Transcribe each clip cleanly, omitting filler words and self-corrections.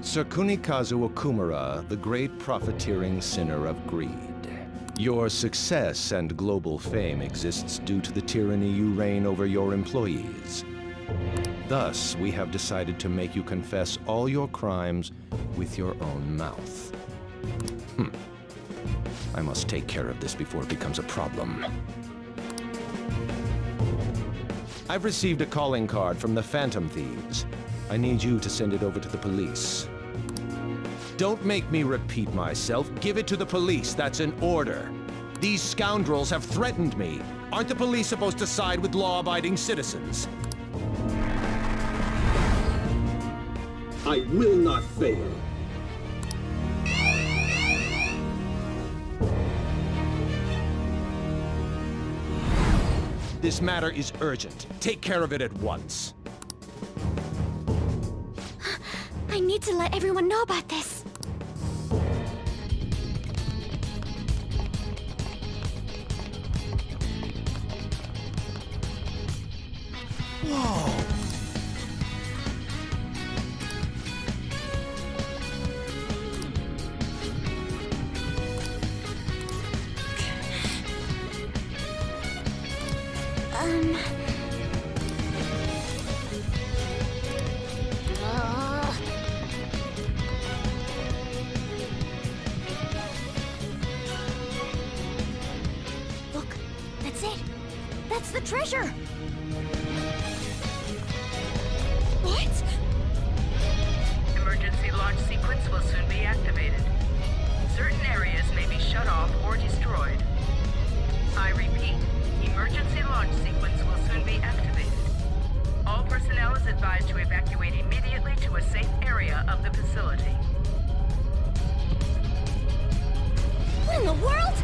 Sir Kunikazu Okumura, the great profiteering sinner of greed. Your success and global fame exists due to the tyranny you reign over your employees. Thus, we have decided to make you confess all your crimes with your own mouth. I must take care of this before it becomes a problem. I've received a calling card from the Phantom Thieves. I need you to send it over to the police. Don't make me repeat myself. Give it to the police. That's an order. These scoundrels have threatened me. Aren't the police supposed to side with law-abiding citizens? I will not fail. This matter is urgent. Take care of it at once. I need to let everyone know about this. Whoa! Look, that's it. That's the treasure. What? Emergency launch sequence will soon be activated. Certain areas may be shut off or destroyed. I repeat, emergency launch sequence will soon be activated. All personnel is advised to evacuate immediately to a safe area of the facility. What in the world?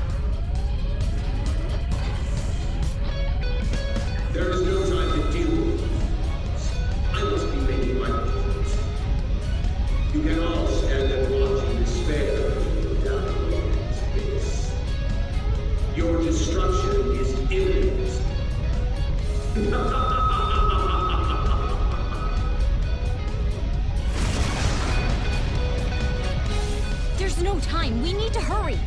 There is no time to deal with this. I must be making my point. You can all stand and watch in despair down in space. Your destruction is imminent. There's no time. We need to hurry.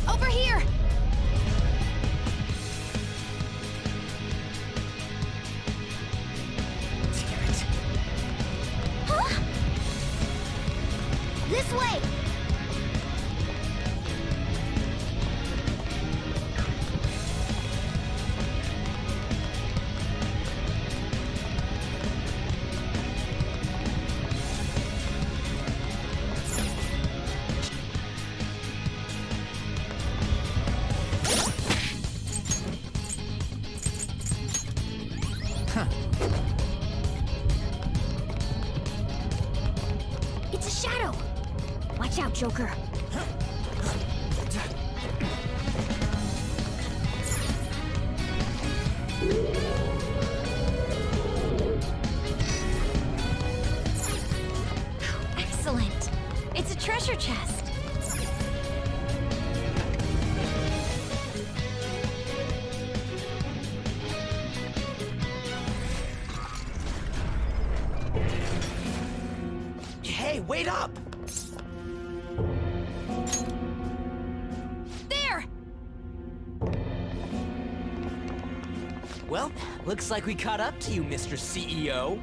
Over here! Damn it. Huh? This way! It's a shadow! Watch out, Joker. Excellent! It's a treasure chest. Hey, wait up! There! Well, looks like we caught up to you, Mr. CEO.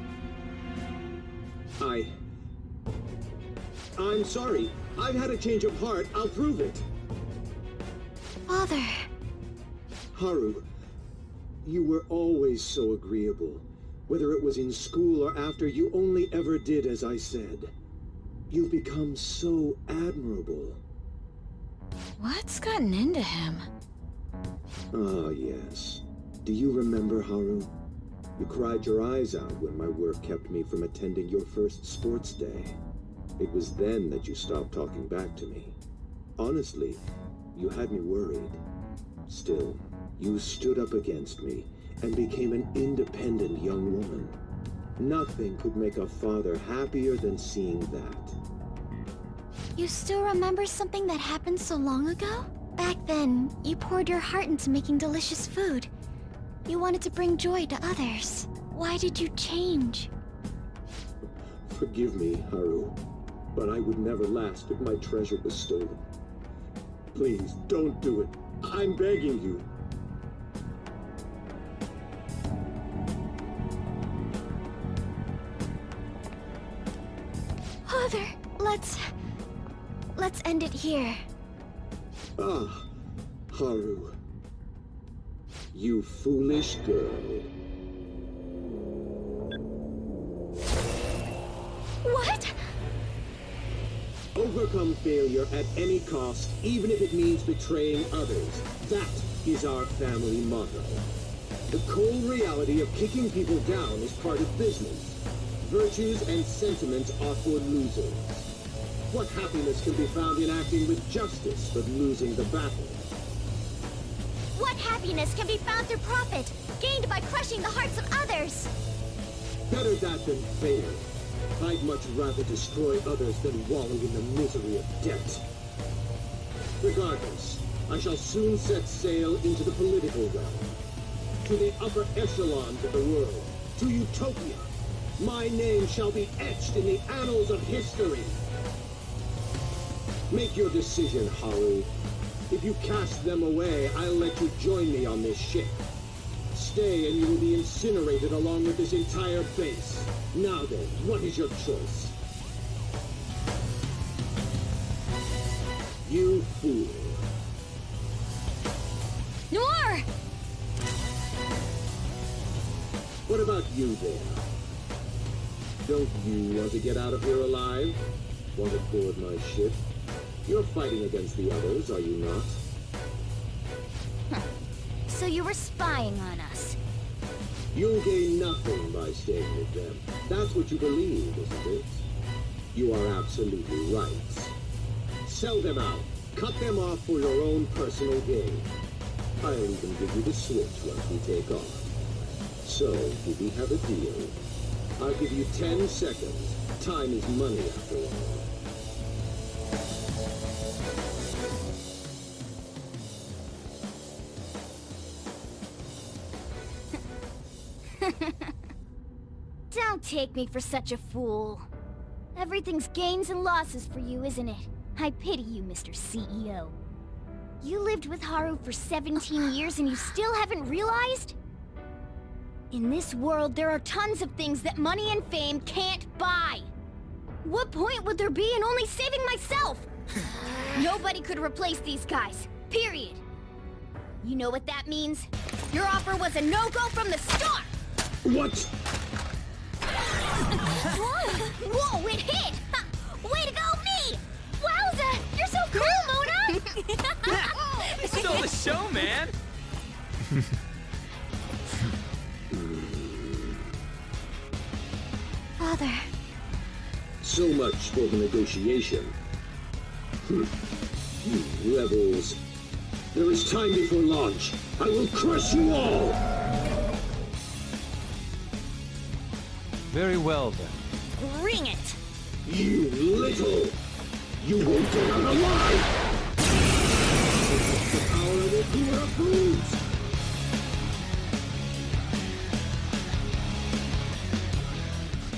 I'm sorry. I've had a change of heart. I'll prove it. Father. Haru, you were always so agreeable. Whether it was in school or after, you only ever did as I said. You've become so admirable. What's gotten into him? Ah, yes. Do you remember, Haru? You cried your eyes out when my work kept me from attending your first sports day. It was then that you stopped talking back to me. Honestly, you had me worried. Still, you stood up against me and became an independent young woman. Nothing could make a father happier than seeing that. You still remember something that happened so long ago? Back then, you poured your heart into making delicious food. You wanted to bring joy to others. Why did you change? Forgive me, Haru, but I would never last if my treasure was stolen. Please, don't do it. I'm begging you. Father, let's end it here. Ah, Haru. You foolish girl. What? Overcome failure at any cost, even if it means betraying others. That is our family motto. The cold reality of kicking people down is part of business. Virtues and sentiments are for losers. What happiness can be found in acting with justice but losing the battle? What happiness can be found through profit, gained by crushing the hearts of others? Better that than fail. I'd much rather destroy others than wallow in the misery of debt. Regardless, I shall soon set sail into the political realm, to the upper echelons of the world, to Utopia. My name shall be etched in the annals of history. Make your decision, Haru. If you cast them away, I'll let you join me on this ship. Stay and you will be incinerated along with this entire base. Now then, what is your choice? You fool. Noir! What about you there? Don't you want to get out of here alive? Want to board my ship? You're fighting against the others, are you not? So you were spying on us. You'll gain nothing by staying with them. That's what you believe, isn't it? You are absolutely right. Sell them out. Cut them off for your own personal gain. I'll even give you the switch once we take off. So, do we have a deal? I'll give you 10 seconds. Time is money after all. Don't take me for such a fool. Everything's gains and losses for you, isn't it? I pity you, Mr. CEO. You lived with Haru for 17 years and you still haven't realized? In this world, there are tons of things that money and fame can't buy. What point would there be in only saving myself? Nobody could replace these guys, period. You know what that means? Your offer was a no-go from the start! What? Whoa, it hit! Ha, way to go, me! Wowza! You're so cool, Mona! Still the show, man. Father. So much for the negotiation. You rebels. There is time before launch. I will crush you all! Very well, then. Bring it! You little! You won't get out alive! The power of Okumura proves!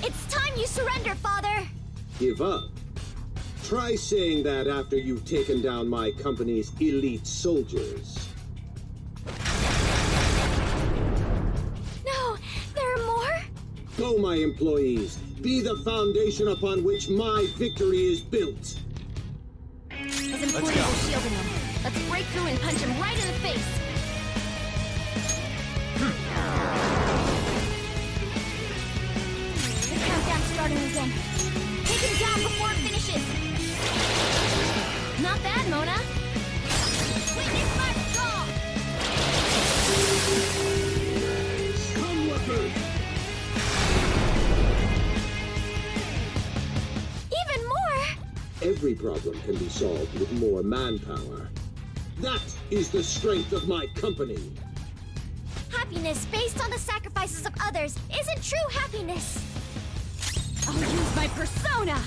It's time you surrender, Father! Give up? Try saying that after you've taken down my company's elite soldiers. No, there are more? Go, my employees! Be the foundation upon which my victory is built! His employees are shielding him. Let's break through and punch him right in the face! The countdown's starting again. Take him down before it finishes! Not bad, Mona! Witness my resolve! Come, workers! Even more! Every problem can be solved with more manpower. That is the strength of my company. Happiness based on the sacrifices of others isn't true happiness! I'll use my persona!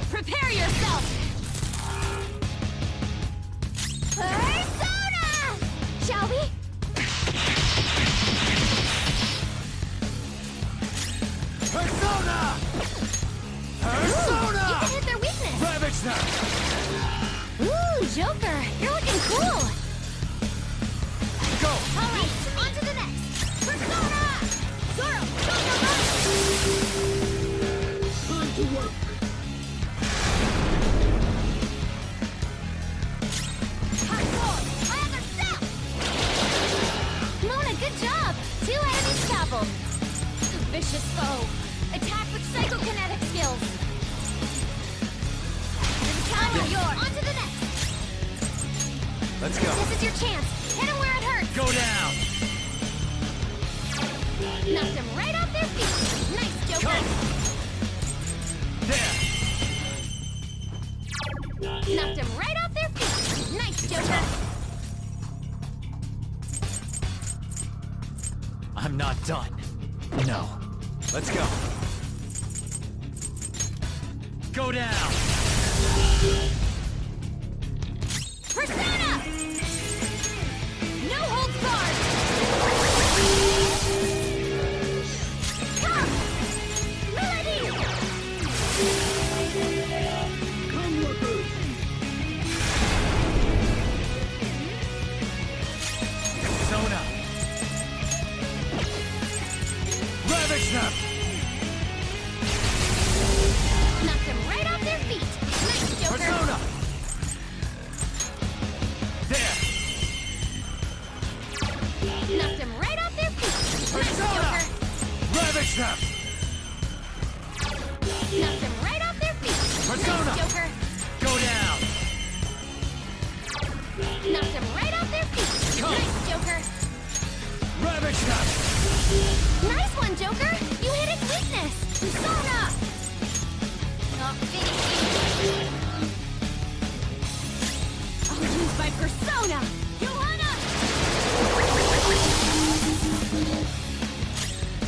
Prepare yourself! Persona! Shall we? Persona! Persona! You can hit their weakness! Ravage them! Ooh, Joker, you're looking cool! Go! Alright, on to the next! Persona! Zoro, show your might! Time to work. I understand! Mona, good job! 2 enemies toppled. Vicious foe. Attack with psychokinetic skills. Counter yours. On to the next. Let's go. This is your chance. Hit him where it hurts. Go down! Knocked him right off their feet. Nice, Joker. Come! There! Knocked him right off their feet. Nice, Joker. I'm not done. No. Let's go. Go down! Persona! No holds barred! Come! Melody! Come, workers. Persona! Ravage them! Knocked him right off their feet. Nice, Joker. Persona! There! Knocked him right off their feet. Persona! Nice, Ravage them! Joker. Knocked him right off their feet. Persona! Nice, Joker. Go down! Knocked him right off their feet. Come. Nice, Joker. Ravage them! Nice one, Joker. You hit its weakness. Persona! Not finishing. I'll use my persona. Johanna!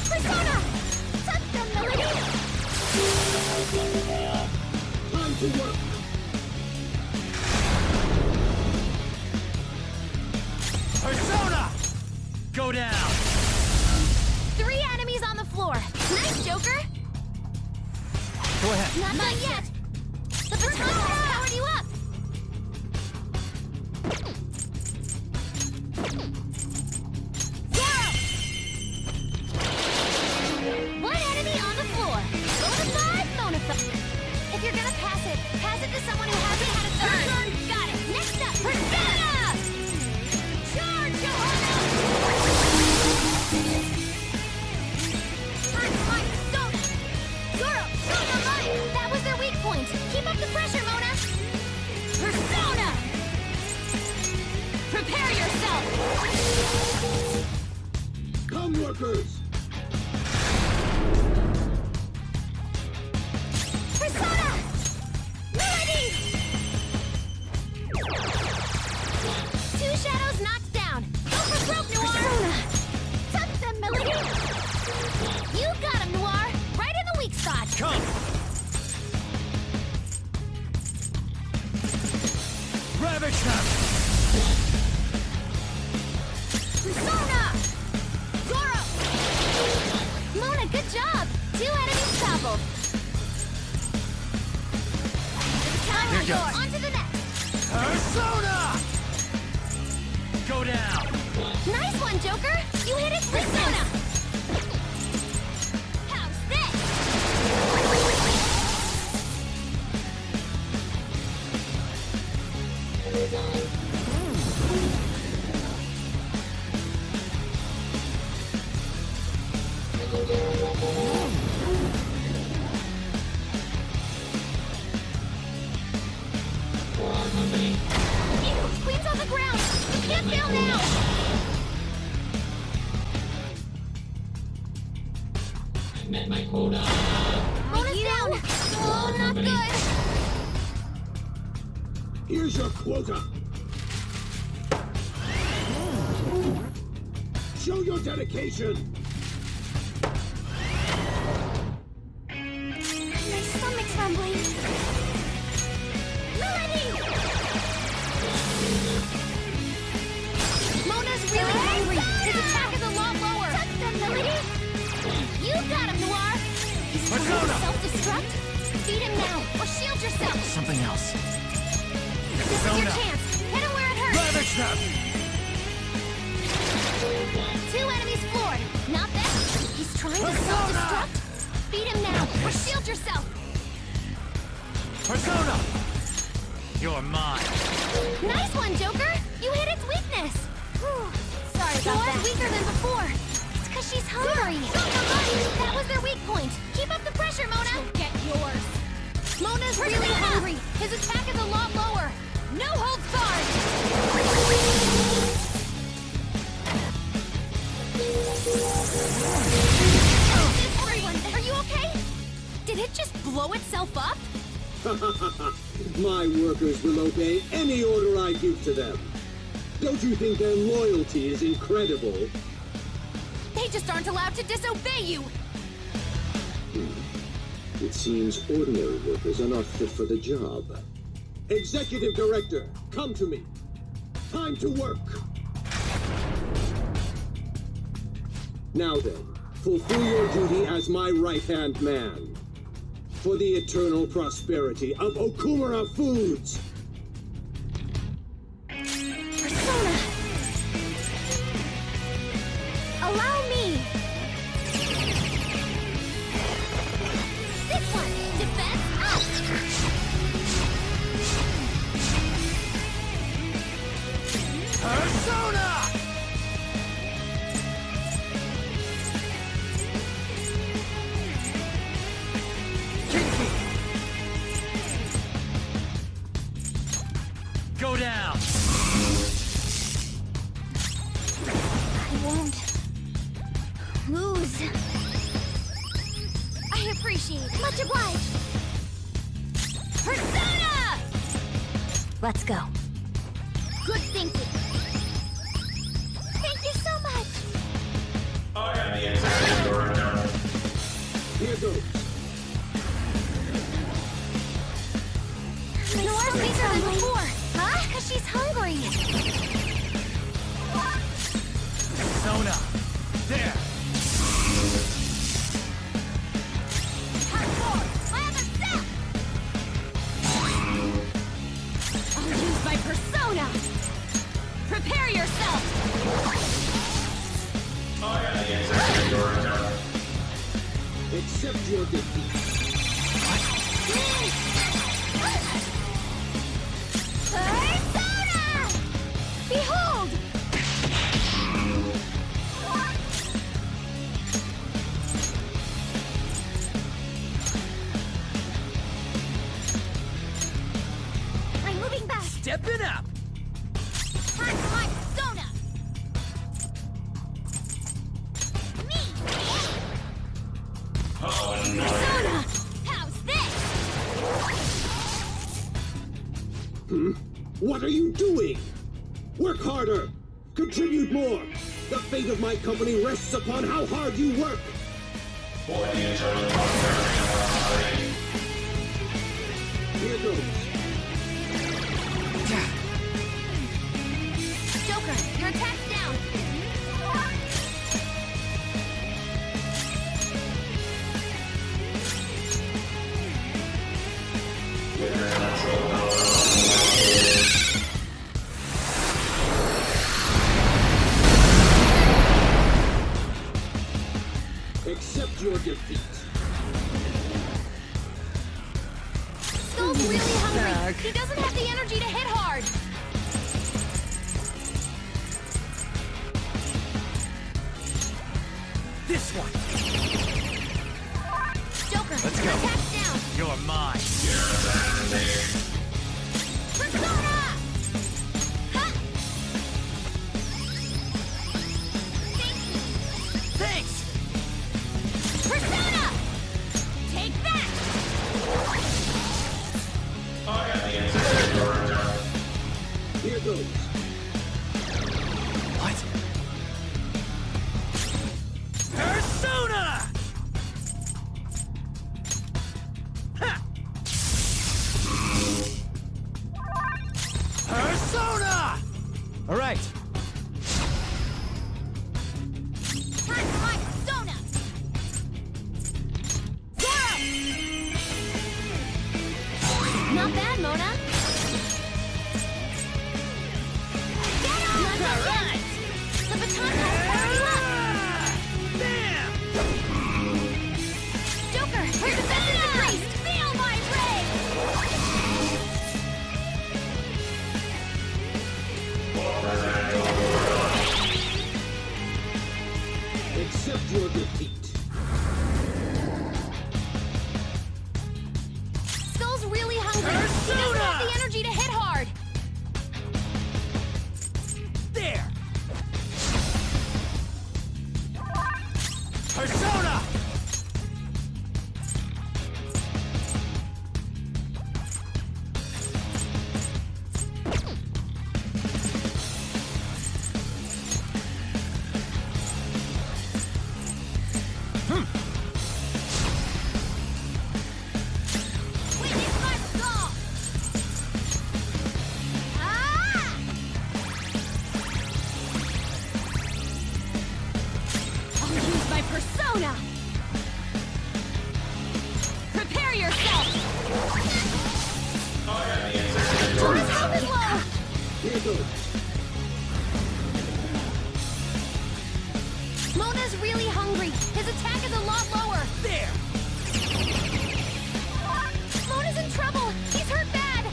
Persona! Touch them, Melody! Time to work. Persona! Go down! 3 enemies on the floor. Nice, Joker. Go ahead. Not done yet. The persona has powered you up. Zoro! 1 enemy on the floor. Bonafide, Bonafide. If you're gonna pass it to someone who hasn't had a third. Got it. Next up, Persona! Charge, Johanna! My persona! Zoro, show your might! That was their weak point. Keep up the pressure, Mona! Persona! Prepare yourself! Come, workers. Persona! Melody! 2 shadows knocked down. Go for broke, Noir! Persona! Touch them, Melody! You got him, Noir! Right in the weak spot! Come! Ravage them! Persona! Zoro! Mona, good job! 2 enemies toppled. Here goes. On to the next. Persona! Go down! Nice one, Joker! You hit it, Persona! How's this? Ew, Queen's on the ground! You can't fail now! Met my quota. Mona's down! Oh, not good! Here's your quota. Show your dedication. My stomach's rumbling. Melody! Mona's really angry. His attack is a lot lower. Touch them, Melody! You got him, Noir! He's trying to Persona! self-destruct? Beat him now, or shield yourself! Something else. This is your Persona. chance! Hit him where it hurts! Ravage them! 2 enemies floored! Not bad! He's trying to self-destruct! Beat him now, or shield yourself! Persona! You're mine. Nice one, Joker! You hit its weakness! Whew. Sorry about that. Weaker than before. It's because she's hungry. That was their weak point. Keep up the pressure, Mona! Get yours! Mona's really hungry! His attack is a lot lower! No holds barred! Everyone, are you okay? Did it just blow itself up? My workers will obey any order I give to them. Don't you think their loyalty is incredible? They just aren't allowed to disobey you! It seems ordinary workers are not fit for the job. Executive Director, come to me. Time to work. Now then, fulfill your duty as my right-hand man. For the eternal prosperity of Okumura Foods. Persona! Allow me! This one! Defense up! Persona! Kinky! Go down! I won't lose. I appreciate it. Much obliged. Persona! Let's go. Good thinking. Thank you so much. I am the Executive Director. Here goes. You are weaker than before. Huh? Because she's hungry. Persona! There! My other step! I'll use my persona! Prepare yourself! I am the Executive Director. Accept your defeat. Persona! Behold! I'm moving back! Step it up! Time for my persona! Me! Oh no. Persona! How's this? What are you doing? Work harder! Contribute more! The fate of my company rests upon how hard you work! For the eternal prosperity of our society. Here goes. Joker, your attack's down! Accept your defeat. Skull's really hungry. He doesn't have the energy to hit hard. This one! Joker, Let's your go. attack's down. You're mine! Persona! Ha! Thanks! Persona! Take that! I am the Executive Director. Here goes. What? Persona! Ha! Persona! All right. Time for my persona! Zero! Not bad, Mona. Get on! Not done yet! The baton pass already up! Bam! Joker, her defenses increased! Feel my rage! Accept your defeat. Skull's really hungry. He doesn't have the energy to hit hard. There! Persona! Witness my resolve! Ah! I'll use my persona! Prepare yourself! Tour's health is low! Here goes. Mona's really hungry. His attack is a lot lower. There! Mona's in trouble. He's hurt bad.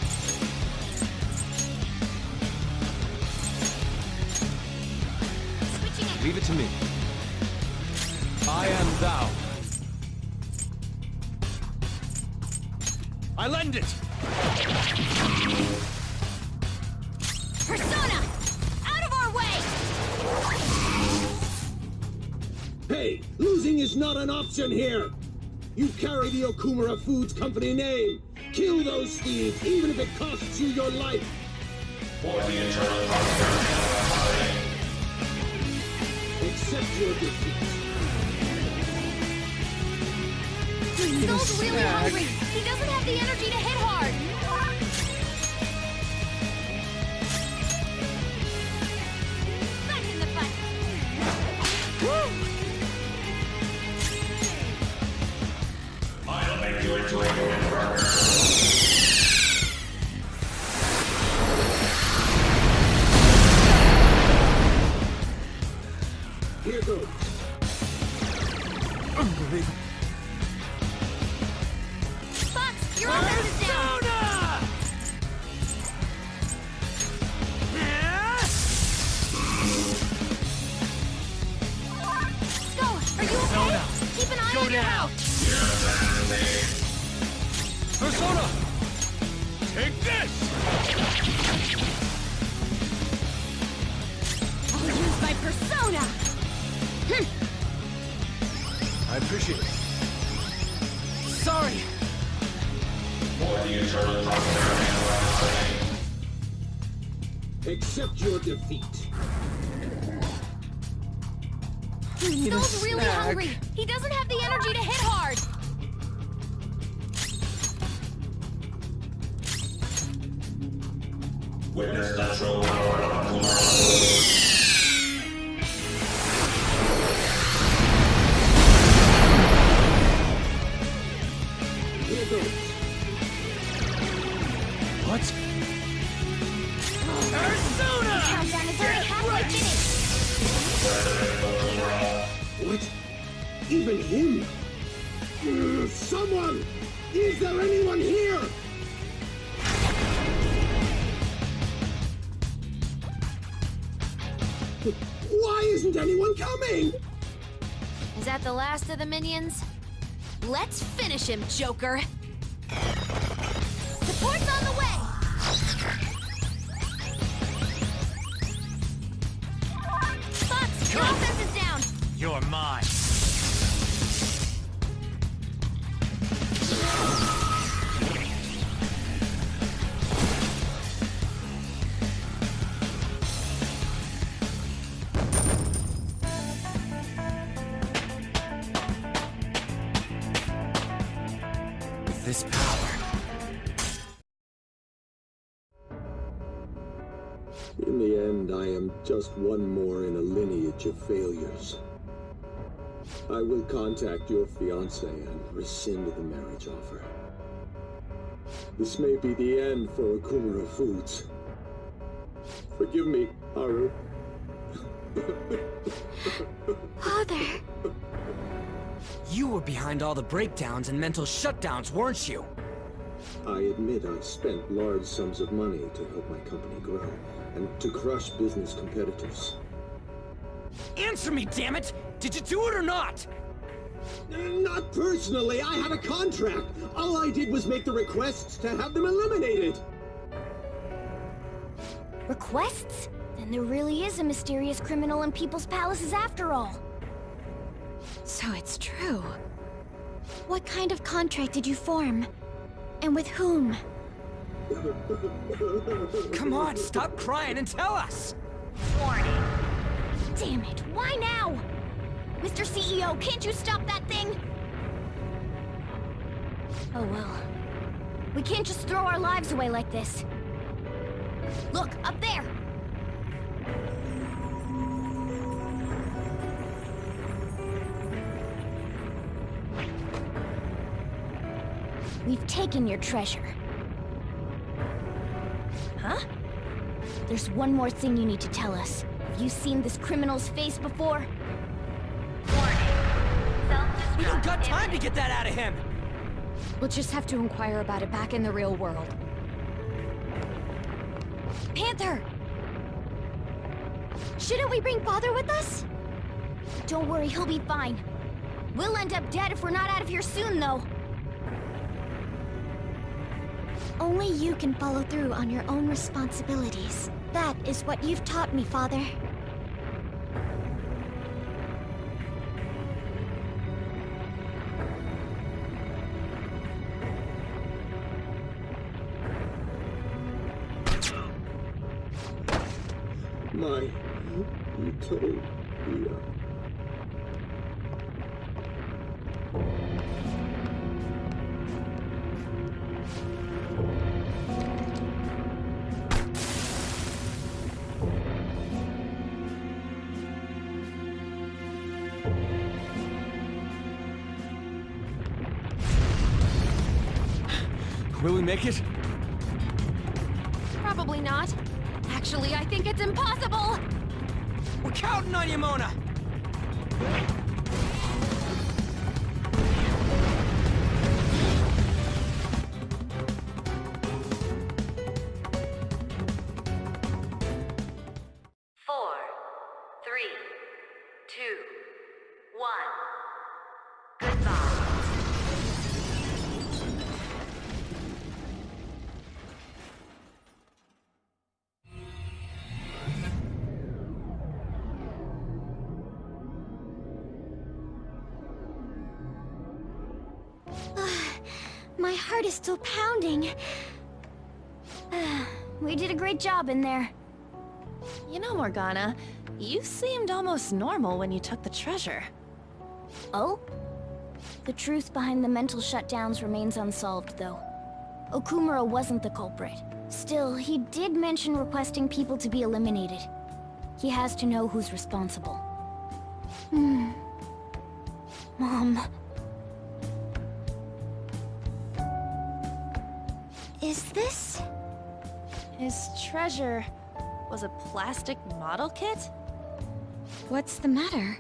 Switching it. Leave it to me. I am thou. I lend it! Persona! Out of our way! Hey, losing is not an option here! You carry the Okumura Foods Company name! Kill those thieves, even if it costs you your life! For the eternal prosperity of our party. Accept your defeat. Skull's really hungry. He doesn't have the energy to hit hard. Back in the fight. I'll make you into a human worker. Here goes. Fox, your offense is down. Persona! Skull, are you okay? Persona, Keep an eye go on your down. health. Persona! Take this! I'll use my persona. I appreciate it. Sorry! For the eternal prosperity of our party. Accept your defeat. Skull's really snack. hungry. He doesn't have the energy to hit hard. Witness the true power of Okumura. Here goes. What? Persona! Countdown is already halfway finished. What? Even him? Someone! Is there anyone here? Why isn't anyone coming? Is that the last of the minions? Let's finish him, Joker! Support's on the way! Fox, your offense is down! You're mine. With this power, In the end, I am just one more in a lineage of failures. I will contact your fiancé and rescind the marriage offer. This may be the end for Okumura Foods. Forgive me, Haru. Father! You were behind all the breakdowns and mental shutdowns, weren't you? I admit I spent large sums of money to help my company grow, and to crush business competitors. Answer me, damn it! Did you do it or not? Not personally, I had a contract! All I did was make the requests to have them eliminated! Requests? Then there really is a mysterious criminal in people's palaces after all. So it's true. What kind of contract did you form? And with whom? Come on, stop crying and tell us! Warning. Damn it, why now? Mr. CEO, can't you stop that thing? Oh well. We can't just throw our lives away like this. Look, up there! We've taken your treasure. Huh? There's one more thing you need to tell us. Have you seen this criminal's face before? We don't got time to get that out of him! We'll just have to inquire about it back in the real world. Panther! Shouldn't we bring Father with us? Don't worry, he'll be fine. We'll end up dead if we're not out of here soon, though. Only you can follow through on your own responsibilities. That is what you've taught me, Father. My utopia. Will we make it? Probably not. Actually, I think it's impossible! We're counting on you, Mona! Four, three, two, one. Goodbye. My heart is still pounding. We did a great job in there. You know, Morgana, you seemed almost normal when you took the treasure. Oh? The truth behind the mental shutdowns remains unsolved, though. Okumura wasn't the culprit. Still, he did mention requesting people to be eliminated. He has to know who's responsible. Mom. Is this... His treasure was a plastic model kit? What's the matter?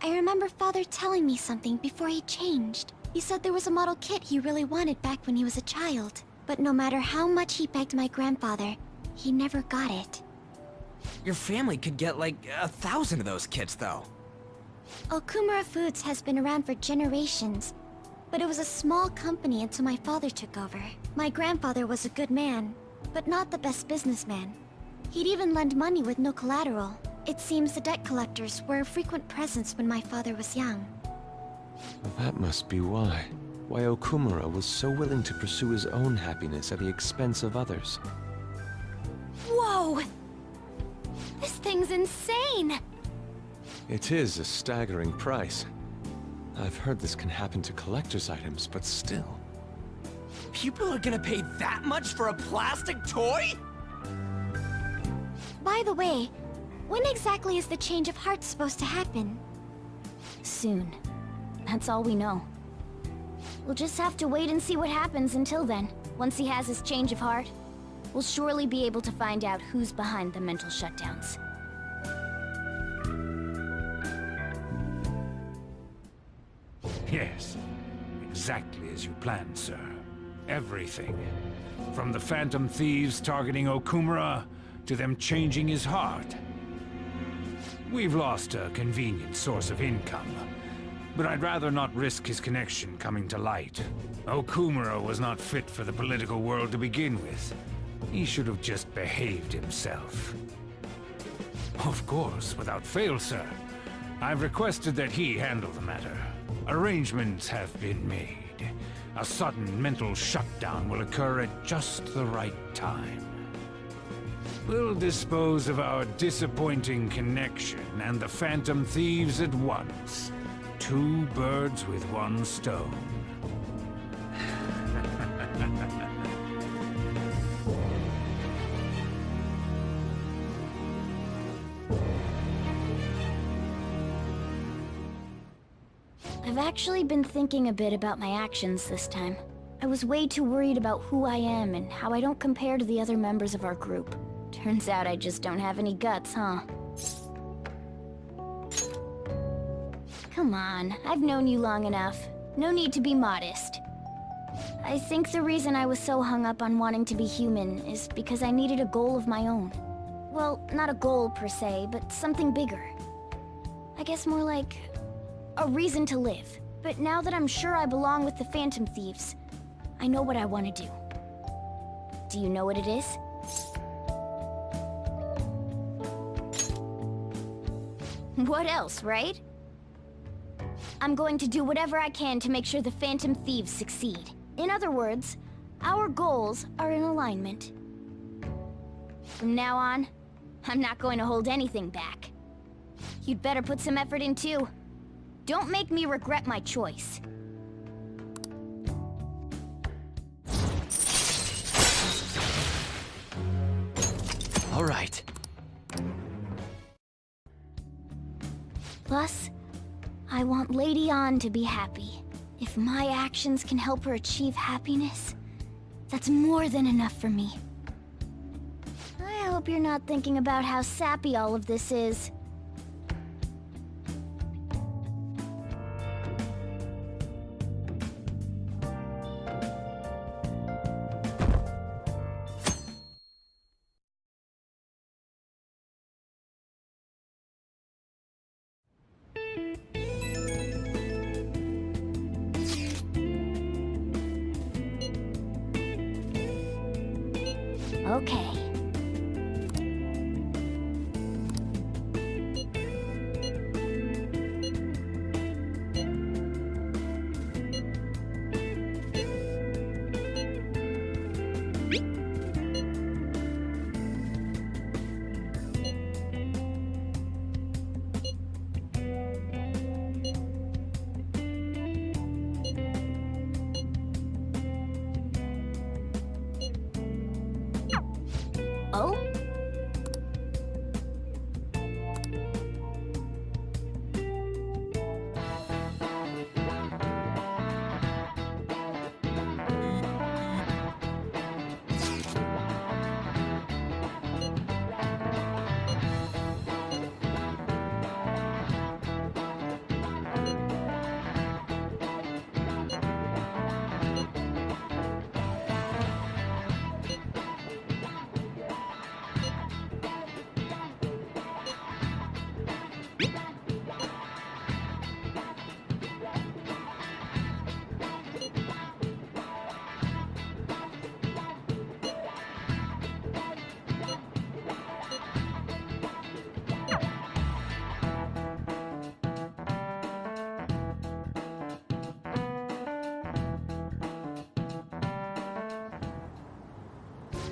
I remember Father telling me something before he changed. He said there was a model kit he really wanted back when he was a child. But no matter how much he begged my grandfather, he never got it. Your family could get like 1,000 of those kits, though. Okumura Foods has been around for generations, but it was a small company until my father took over. My grandfather was a good man, but not the best businessman. He'd even lend money with no collateral. It seems the debt collectors were a frequent presence when my father was young. That must be why. Why Okumura was so willing to pursue his own happiness at the expense of others. Whoa! This thing's insane! It is a staggering price. I've heard this can happen to collector's items, but still. People are gonna pay that much for a plastic toy? By the way, when exactly is the change of heart supposed to happen? Soon. That's all we know. We'll just have to wait and see what happens until then. Once he has his change of heart, we'll surely be able to find out who's behind the mental shutdowns. Yes, exactly as you planned, sir. Everything. From the Phantom Thieves targeting Okumura, to them changing his heart. We've lost a convenient source of income, but I'd rather not risk his connection coming to light. Okumura was not fit for the political world to begin with. He should have just behaved himself. Of course, without fail, sir. I've requested that he handle the matter. Arrangements have been made. A sudden mental shutdown will occur at just the right time. We'll dispose of our disappointing connection and the Phantom Thieves at once. 2 birds with 1 stone. I've actually been thinking a bit about my actions this time. I was way too worried about who I am and how I don't compare to the other members of our group. Turns out I just don't have any guts, huh? Come on, I've known you long enough. No need to be modest. I think the reason I was so hung up on wanting to be human is because I needed a goal of my own. Well, not a goal per se, but something bigger. I guess more like a reason to live. But now that I'm sure I belong with the Phantom Thieves, I know what I want to do. Do you know what it is? What else, right? I'm going to do whatever I can to make sure the Phantom Thieves succeed. In other words, our goals are in alignment. From now on, I'm not going to hold anything back. You'd better put some effort in too. Don't make me regret my choice. All right. Plus, I want Lady An to be happy. If my actions can help her achieve happiness, that's more than enough for me. I hope you're not thinking about how sappy all of this is. Okay. Oh?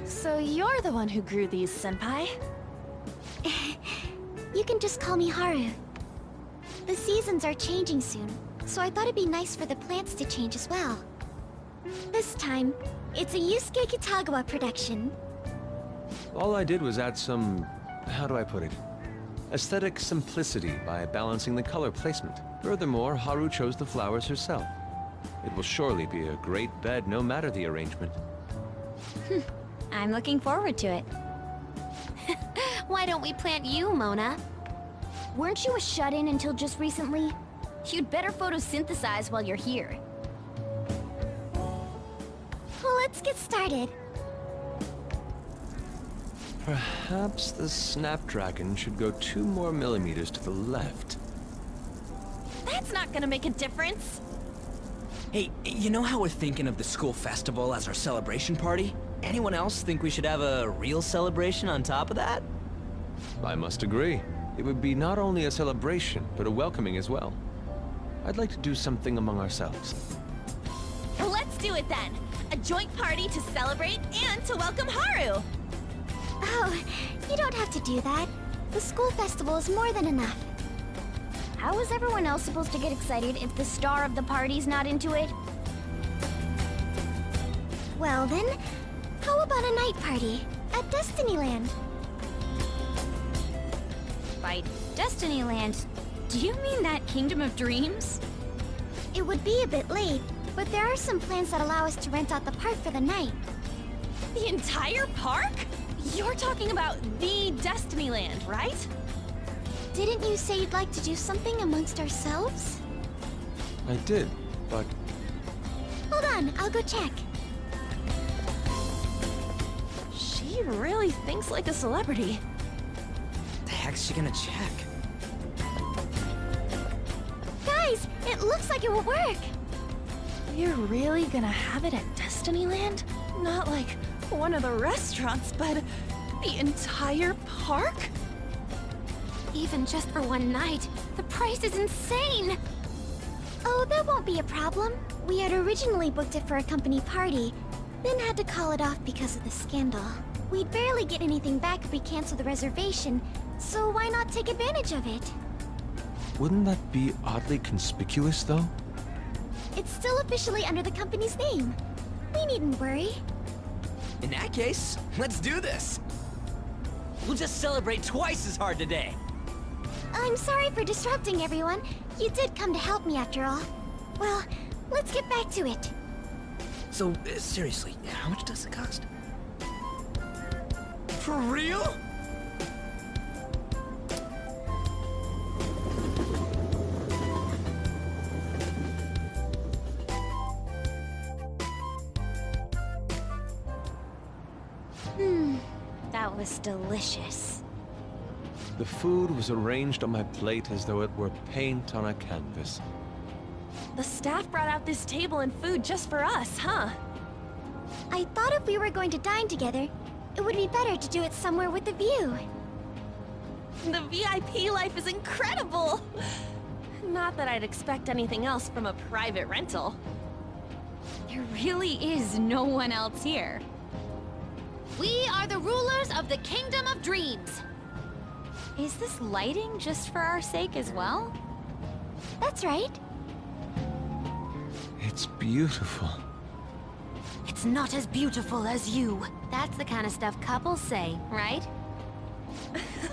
So you're the one who grew these, Senpai? You can just call me Haru. The seasons are changing soon, so I thought it'd be nice for the plants to change as well. This time, it's a Yusuke Kitagawa production. All I did was add some... how do I put it? Aesthetic simplicity by balancing the color placement. Furthermore, Haru chose the flowers herself. It will surely be a great bed no matter the arrangement. I'm looking forward to it. Why don't we plant you, Mona? Weren't you a shut-in until just recently? You'd better photosynthesize while you're here. Well, let's get started. Perhaps the Snapdragon should go 2 more millimeters to the left. That's not gonna make a difference. Hey, you know how we're thinking of the school festival as our celebration party? Anyone else think we should have a real celebration on top of that? I must agree. It would be not only a celebration, but a welcoming as well. I'd like to do something among ourselves. Let's do it then. A joint party to celebrate and to welcome Haru. Oh, you don't have to do that. The school festival is more than enough. How is everyone else supposed to get excited if the star of the party's not into it? Well then, how about a night party at Destinyland? By Destinyland, do you mean that Kingdom of Dreams? It would be a bit late, but there are some plans that allow us to rent out the park for the night. The entire park? You're talking about the Destinyland, right? Didn't you say you'd like to do something amongst ourselves? I did, but Hold on, I'll go check. She really thinks like a celebrity. The heck's she gonna check? Guys, it looks like it will work. You're really gonna have it at Destinyland? Not like one of the restaurants, but the entire park? Even just for one night, the price is insane. Oh, that won't be a problem. We had originally booked it for a company party, then had to call it off because of the scandal. We'd barely get anything back if we cancel the reservation, so why not take advantage of it? wouldn't that be oddly conspicuous, though? It's still officially under the company's name. We needn't worry. In that case, let's do this! We'll just celebrate twice as hard today! I'm sorry for disrupting everyone. You did come to help me after all. Well, let's get back to it. So, seriously, how much does it cost? For real? That was delicious. The food was arranged on my plate as though it were paint on a canvas. The staff brought out this table and food just for us, huh? I thought if we were going to dine together, it would be better to do it somewhere with a view. The VIP life is incredible! Not that I'd expect anything else from a private rental. There really is no one else here. We are the rulers of the Kingdom of Dreams. Is this lighting just for our sake as well? That's right. It's beautiful. It's not as beautiful as you. That's the kind of stuff couples say, right?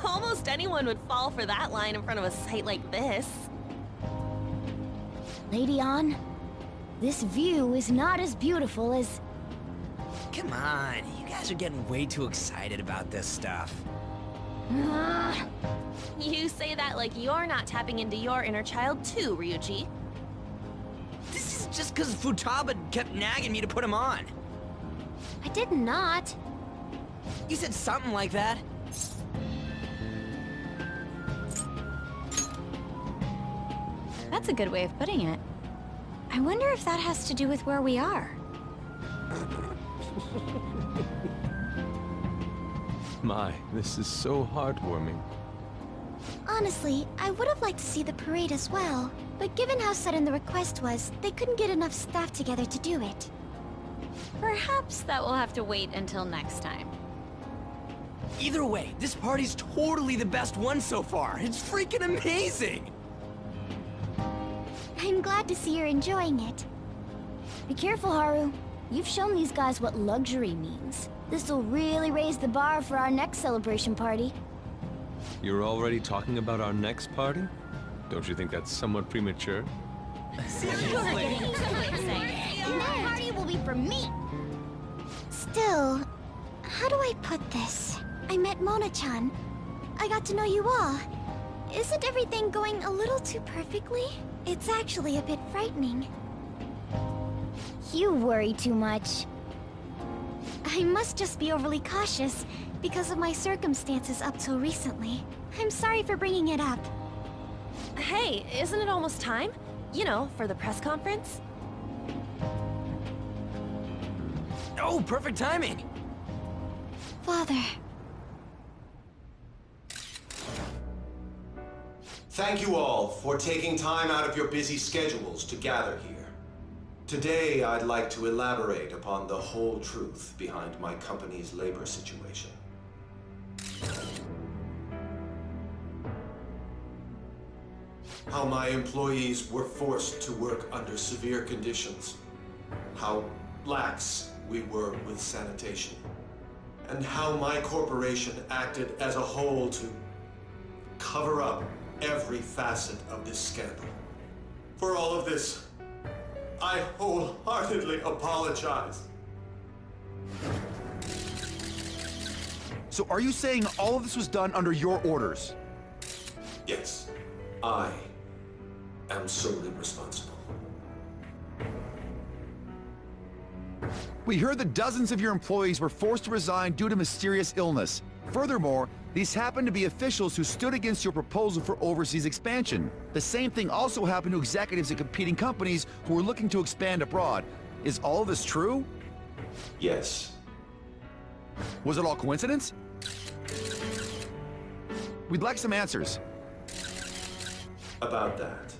Almost anyone would fall for that line in front of a site like this. Lady An, this view is not as beautiful as... Come on, you guys are getting way too excited about this stuff. You say that like you're not tapping into your inner child too, Ryuji. This is just because Futaba kept nagging me to put him on. I did not. You said something like that. That's a good way of putting it. I wonder if that has to do with where we are. My, this is so heartwarming. Honestly, I would have liked to see the parade as well, but given how sudden the request was, they couldn't get enough staff together to do it. Perhaps that will have to wait until next time. Either way, this party's totally the best one so far. It's freaking amazing! I'm glad to see you're enjoying it. Be careful, Haru. You've shown these guys what luxury means. This'll really raise the bar for our next celebration party. You're already talking about our next party? Don't you think that's somewhat premature? That party will be for me! Still, how do I put this? I met Mona-chan. I got to know you all. Isn't everything going a little too perfectly? It's actually a bit frightening. You worry too much. I must just be overly cautious because of my circumstances up till recently. I'm sorry for bringing it up. Hey, isn't it almost time? You know, for the press conference? Oh, perfect timing! Father. Thank you all for taking time out of your busy schedules to gather here. Today, I'd like to elaborate upon the whole truth behind my company's labor situation. How my employees were forced to work under severe conditions. How lax we were with sanitation. And how my corporation acted as a whole to cover up every facet of this scandal. For all of this, I wholeheartedly apologize. So are you saying all of this was done under your orders? Yes, I am solely responsible. We heard that dozens of your employees were forced to resign due to mysterious illness. Furthermore, these happened to be officials who stood against your proposal for overseas expansion. The same thing also happened to executives at competing companies who were looking to expand abroad. Is all of this true? Yes. Was it all coincidence? We'd like some answers. About that.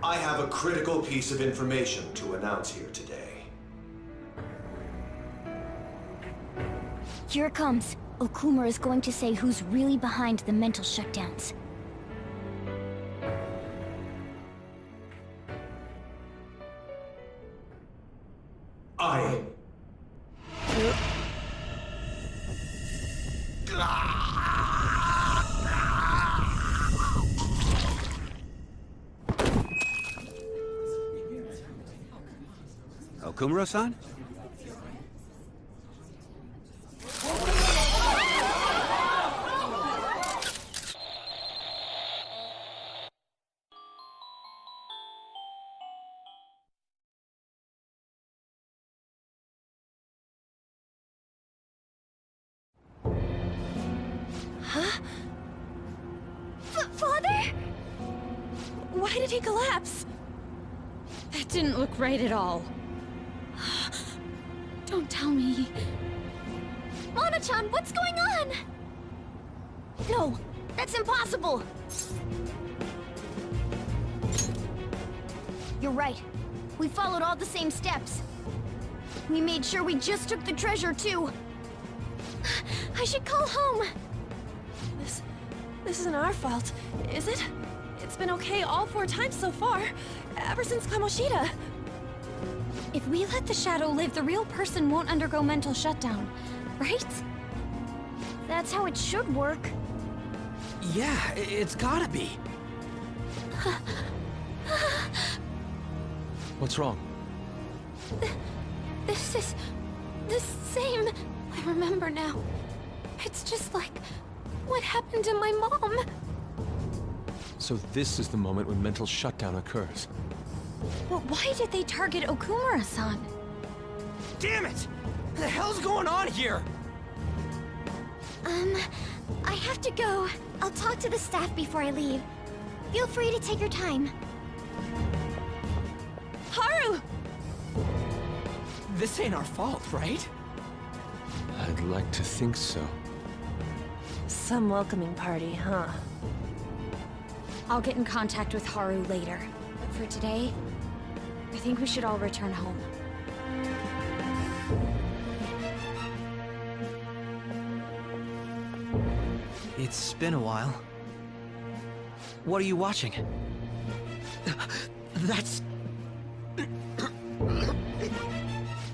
I have a critical piece of information to announce here today. Here it comes. Okumura is going to say who's really behind the mental shutdowns. I... Okumura-san? Father? Why did he collapse? That didn't look right at all. Don't tell me. Mona-chan, what's going on? No, that's impossible! You're right. We followed all the same steps. We made sure we just took the treasure, too. I should call home. This isn't our fault, is it? It's been okay all 4 times so far, ever since Kamoshida. If we let the shadow live, the real person won't undergo mental shutdown, right? That's how it should work. Yeah, it's gotta be. What's wrong? This is the same. I remember now. It's just like what happened to my mom. So this is the moment when mental shutdown occurs. Well, why did they target Okumura-san? Damn it! What the hell's going on here? I have to go. I'll talk to the staff before I leave. Feel free to take your time. Haru! This ain't our fault, right? I'd like to think so. Some welcoming party, huh? I'll get in contact with Haru later. But for today, I think we should all return home. It's been a while. What are you watching? That's...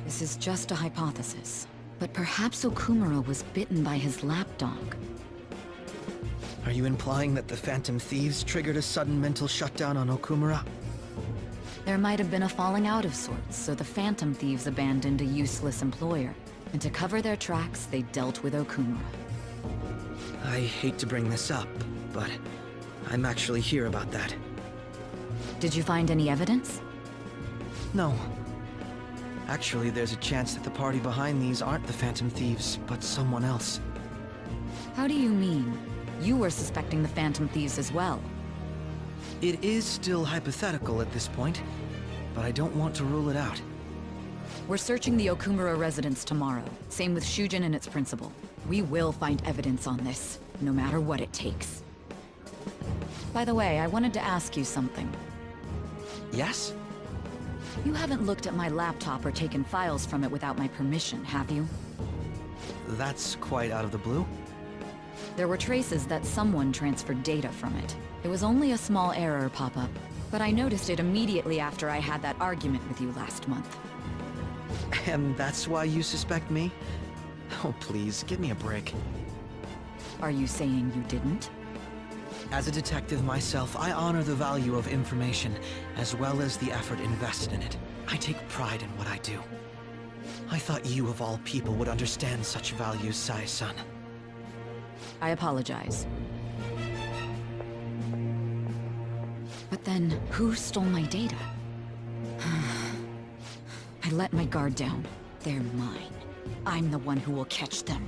This is just a hypothesis, but perhaps Okumura was bitten by his lapdog. Are you implying that the Phantom Thieves triggered a sudden mental shutdown on Okumura? There might have been a falling out of sorts, so the Phantom Thieves abandoned a useless employer. And to cover their tracks, they dealt with Okumura. I hate to bring this up, but I'm actually here about that. Did you find any evidence? No. Actually, there's a chance that the party behind these aren't the Phantom Thieves, but someone else. How do you mean? You were suspecting the Phantom Thieves as well. It is still hypothetical at this point, but I don't want to rule it out. We're searching the Okumura residence tomorrow. Same with Shujin and its principal. We will find evidence on this, no matter what it takes. By the way, I wanted to ask you something. Yes? You haven't looked at my laptop or taken files from it without my permission, have you? That's quite out of the blue. There were traces that someone transferred data from it. It was only a small error pop-up, but I noticed it immediately after I had that argument with you last month. And that's why you suspect me? Oh, please, give me a break. Are you saying you didn't? As a detective myself, I honor the value of information, as well as the effort invested in it. I take pride in what I do. I thought you, of all people, would understand such values, Sai-san. I apologize. But then, who stole my data? I let my guard down. They're mine. I'm the one who will catch them.